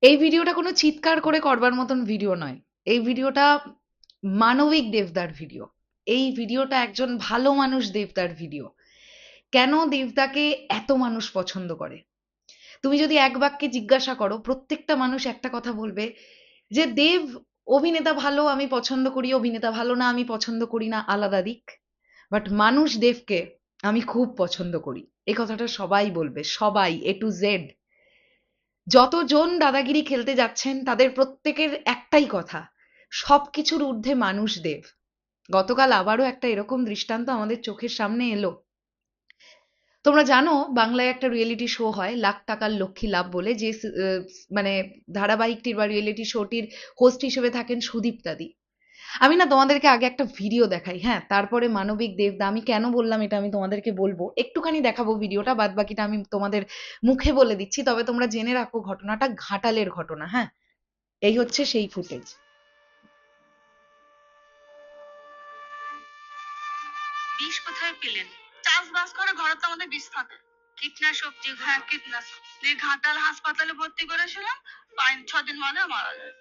এই ভিডিওটা কোনো চিৎকার করে করবার মতন ভিডিও নয়। এই ভিডিওটা মানবিক দেবদার ভিডিও। এই ভিডিওটা একজন ভালো মানুষ দেবদার ভিডিও। কেন দেবদাকে এত মানুষ পছন্দ করে? তুমি যদি এক বাক্যে জিজ্ঞাসা করো, প্রত্যেকটা মানুষ একটা কথা বলবে যে দেব অভিনেতা ভালো, আমি পছন্দ করি, অভিনেতা ভালো না, আমি পছন্দ করি না, আলাদা দিক। বাট মানুষ দেবকে আমি খুব পছন্দ করি। এই কথাটা সবাই বলবে, সবাই, এ টু জেড। যতজন দাদাগিরি খেলতে যাচ্ছেন তাদের প্রত্যেকের একটাই কথা, সবকিছুর ঊর্ধ্বে মানুষ দেব। গতকাল আবারও একটা এরকম দৃষ্টান্ত আমাদের চোখের সামনে এলো। তোমরা জানো বাংলায় একটা রিয়েলিটি শো হয় লাখ টাকার লক্ষ্মী লাভ বলে, যে মানে ধারাবাহিকটির বা রিয়েলিটি শোটির হোস্ট হিসেবে থাকেন সুদীপ্তাদি। আমি না তোমাদেরকে আগে একটা ভিডিও দেখাই, হ্যাঁ, তারপরে মানবিক দেবদা, আমি কেন বললাম এটা আমি তোমাদেরকে বলবো, একটুখানি দেখাবো ভিডিওটা, বাদ বাকিটা আমি তোমাদের মুখে বলে দিচ্ছি। তবে তোমরা জেনে রাখো ঘটনাটা ঘাটালের ঘটনা, হ্যাঁ। এই হচ্ছে সেই ফুটেজ। বিষ কোথায় পেলেন? চাষবাস করে ঘরে তো আমাদের বিষ থাকে। কীটনাশক যে, হ্যাঁ কীটনাশক দিয়ে ঘাটাল হাসপাতালে ভর্তি করেছিলাম, 5-6 দিন বাদে মারা যায়।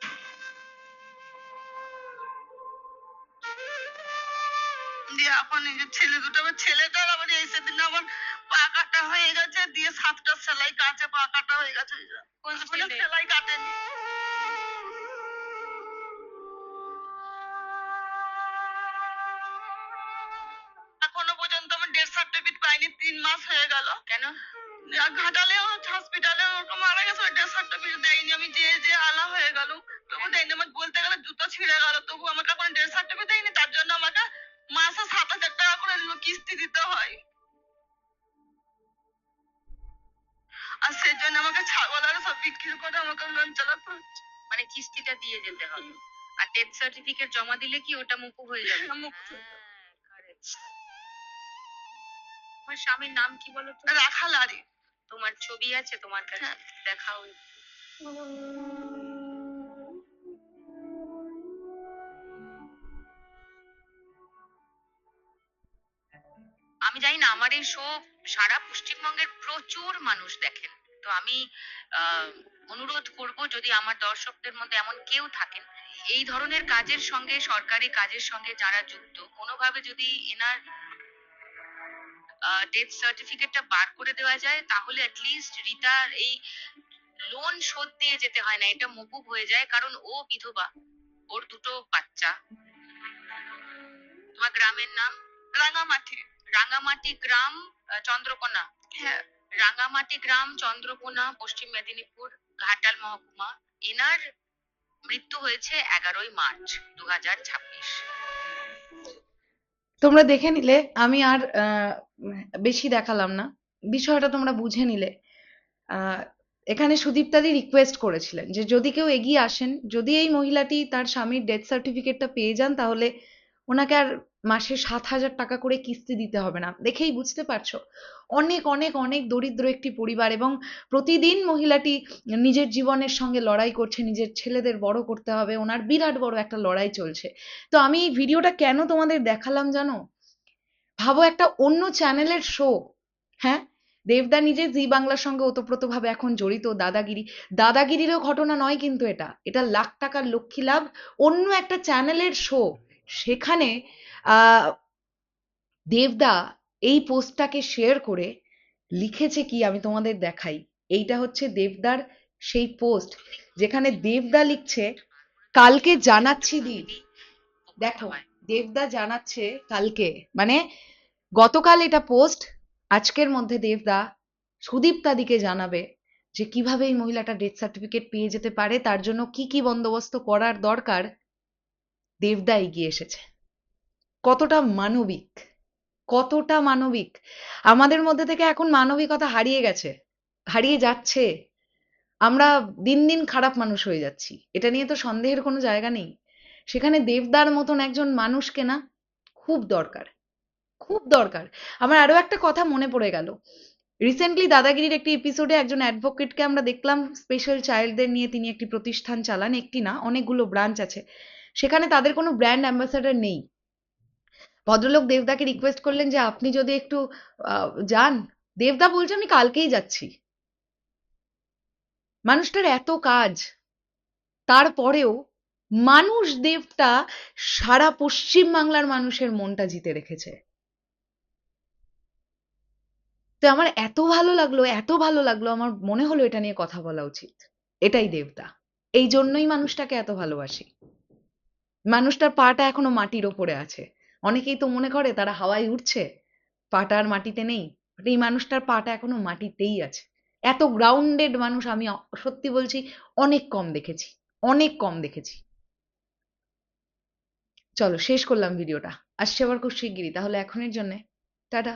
দিয়ে এখন নিজের ছেলে দুটো, আমার ছেলেটার আবার এই সেদিন আমার পা কাটা হয়ে গেছে, দিয়ে 7টা সেলাই কাটে, পা কাটা হয়ে গেছে। কোন সেলাই কাটেনি। এখনো পর্যন্ত আমার ডেথ সার্টিফিকেট পাইনি, 3 মাস হয়ে গেল। কেন? ঘাটালে হসপিটালে ওরকম মারা গেছে, ওই ডেথ সার্টিফিকেট দেয়নি। আমি যে যে আলা হয়ে গেল, তবু দেয়নি। আমার বলতে গেলে জুতো ছিঁড়ে গেল, তবু আমাকে এখন ডেথ সার্টিফিকেট দেয়নি। তার জন্য আমাকে মাসে 7,000 টাকা করে কিস্তি দিতে হয়। আর সেই জন্য আমাকে ছাগল আর সব বিক্রি করে আমাকে লোন চালাতে হচ্ছে। মানে কিস্তিটা দিয়ে যেতে হবে, আর ডেথ সার্টিফিকেট জমা দিলে কি ওটা মুকুব হয়ে যাবে? মুকুব। correct. তোমার স্বামীর নাম কি বলো তো? রাখাল আরে। তোমার ছবি আছে তোমার কাছে? হ্যাঁ। দেখাও একটু। আমি জানি না, আমার এই শো সারা পশ্চিমবঙ্গের প্রচুর মানুষ দেখেন। তো আমি আহ, অনুরোধ করব, যদি আমার দর্শকদের মধ্যে এমন কেউ থাকেন এই ধরনের কাজের সঙ্গে, সরকারি কাজের সঙ্গে যারা যুক্ত, কোনোভাবে যদি এনার ডেথ সার্টিফিকেটটা বার করে দেওয়া যায়, তাহলে অ্যাটলিস্ট রিতার এই লোন শোধ দিয়ে যেতে হয় না, এটা মকুব হয়ে যায়। কারণ ও বিধবা, ওর দুটো বাচ্চা। তোমার গ্রামের নাম? রাঙামাটি। রাঙামাটি গ্রাম, চন্দ্রকোনা। হ্যাঁ। রাঙামাটি গ্রাম, চন্দ্রকোনা, পশ্চিম মেদিনীপুর, ঘাটাল মহকুমা। এনার মৃত্যু হয়েছে 11ই মার্চ 2026। তোমরা দেখে নিলে, আমি আর বেশি দেখালাম না, বিষয়টা তোমরা বুঝে নিলে। আহ, এখানে সুদীপ্তাদি রিকোয়েস্ট করেছিলেন যে যদি কেউ এগিয়ে আসেন, যদি এই মহিলাটি তার স্বামীর ডেথ সার্টিফিকেটটা পেয়ে যান, তাহলে ওনাকে আর মাসে 7,000 টাকা করে কিস্তি দিতে হবে না। দেখেই বুঝতে পারছো অনেক অনেক অনেক দরিদ্র একটি পরিবার, এবং প্রতিদিন মহিলাটি নিজের জীবনের সঙ্গে লড়াই করছে, নিজের ছেলেদের বড় করতে হবে, ওনার বিরাট বড় একটা লড়াই চলছে। তো আমি এই ভিডিওটা কেন তোমাদের দেখালাম জানো? ভাবো একটা অন্য চ্যানেলের শো, হ্যাঁ, দেবদা নিজে জি বাংলার সঙ্গে ওতপ্রোতভাবে এখন জড়িত। দাদাগিরি, দাদাগিরিরও ঘটনা নয় কিন্তু, এটা এটা লাখ টাকার লক্ষ্মী লাভ, অন্য একটা চ্যানেলের শো। সেখানে আহ দেবদা এই পোস্টটাকে শেয়ার করে লিখেছে কি আমি তোমাদের দেখাই। এইটা হচ্ছে দেবদার সেই পোস্ট, যেখানে দেবদা লিখছে, কালকে জানাচ্ছি দি। দেখো, দেবদা জানাচ্ছে কালকে, মানে গতকাল এটা পোস্ট, আজকের মধ্যে দেবদা সুদীপ্তাদিকে জানাবে যে কিভাবে এই মহিলাটা ডেথ সার্টিফিকেট পেয়ে যেতে পারে, তার জন্য কি কি বন্দোবস্ত করার দরকার। দেবদা এগিয়ে এসেছে। কতটা মানবিক, কতটা মানবিক! আমাদের মধ্যে থেকে এখন মানবিকতা হারিয়ে গেছে, হারিয়ে যাচ্ছে। আমরা দিন দিন খারাপ মানুষ হয়ে যাচ্ছি, এটা নিয়ে তো সন্দেহের কোনো জায়গা নেই। সেখানে দেবদার মতন একজন মানুষকে না খুব দরকার, খুব দরকার। আমার আরো একটা কথা মনে পড়ে গেল। রিসেন্টলি দাদাগিরির একটি এপিসোডে একজন অ্যাডভোকেটকে আমরা দেখলাম, স্পেশাল চাইল্ডদের নিয়ে তিনি একটি প্রতিষ্ঠান চালান, একটি না অনেকগুলো ব্রাঞ্চ আছে। সেখানে তাদের কোনো ব্র্যান্ড অ্যাম্বাসাডার নেই। ভদ্রলোক দেবদাকে রিকোয়েস্ট করলেন যে আপনি যদি একটু যান। দেবদা বলছে আমি কালকেই যাচ্ছি। মানুষটার এত কাজ, তারপরেও মানুষ দেবটা সারা পশ্চিম বাংলার মানুষের মনটা জিতে রেখেছে। তো আমার এত ভালো লাগলো, এত ভালো লাগলো, আমার মনে হলো এটা নিয়ে কথা বলা উচিত। এটাই দেবদা, এই জন্যই মানুষটাকে এত ভালোবাসি। মানুষটার পাটা এখনো মাটির ওপরে আছে। অনেকেই তো মনে করে তারা হাওয়ায় উঠছে, পাটা আর মাটিতে নেই। বাট এই মানুষটার পাটা এখনো মাটিতেই আছে। এত গ্রাউন্ডেড মানুষ আমি সত্যি বলছি অনেক কম দেখেছি, অনেক কম দেখেছি। চলো শেষ করলাম ভিডিওটা, আসছে আবার খুব শিগগিরই, তাহলে এখনের জন্যে টাটা।